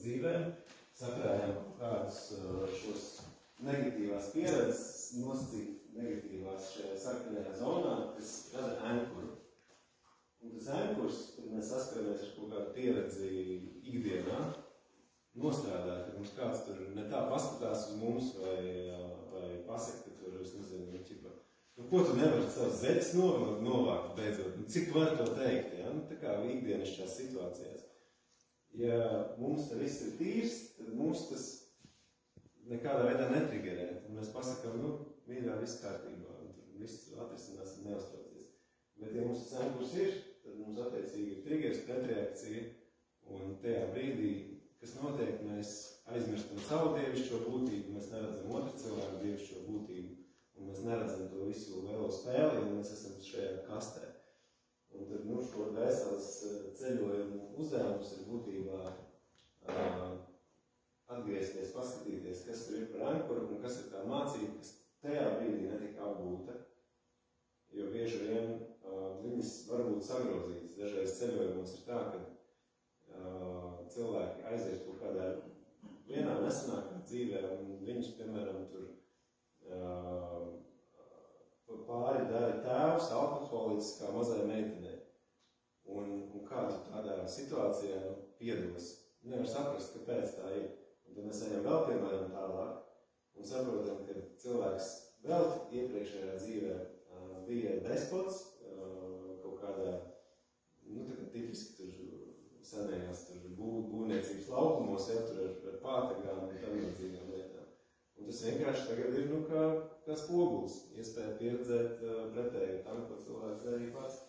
dzīvēm, sakrājām kādus šos negatīvās pieredzes, nosacīt negatīvās šajā sarkanajā zonā, kas rada ankuru. Un tas ankurs, kad mēs saskaramies ar kaut kādu pieredzi ikdienā, nostrādāt, ka mums kāds tur ne tā paskatās uz mums vai pasaka, ka tur, es nezinu, ķipa, ko tu nevari savas zeķes novākt beidzot? Cik var to teikt? Ja? Tā kā ikdienišķās situācijās. Ja mums te viss ir tīrs, tad mums tas nekādā veidā netrigerē. Tad mēs pasakām, mīļā, viss kārtībā, un tur viss atrisinās un neuztraucies. Bet ja mums tas ankurs ir, tad mums attiecīgi ir trigers, pretreakcija, un tajā brīdī, kas notiek, mēs aizmirstam savu dievišķo būtību, mēs neredzam otru cilvēku dievišķo būtību, un mēs neredzam to visu lielo spēli, un mēs esam šajā kastē. Un tad, šo dvēseles ceļojumu uzdevums ir būtībā atgriezties, paskatīties, kas tur ir par ankuru, un kas ir tā mācība, kas tajā brīdī netika apgūta, jo bieži vien viņas var būt sagrozītas. Dažreiz ceļojumos ir tā, ka cilvēki aiziet kaut kādā vienā nesanākā dzīvē, un viņus, piemēram, tur pāri dara tēvs, alkoholiķis kā mazai meitenei. Un kā tu tādā situācijā piedos? Nevar saprast, kāpēc tā ir. Un tad mēs ejam vēl, piemēram, tālāk un saprotam, ka cilvēks vēl iepriekšējā dzīvē bija despots, kaut kādā, tā kā tipiski tur senējās būvniecības laukumos, ja, tur ar pātagām un tam līdzīgām lietām. Un tas vienkārši tagad ir, kā spogulis, iespēja pieredzēt pretēji tam, ko cilvēks darīja pats.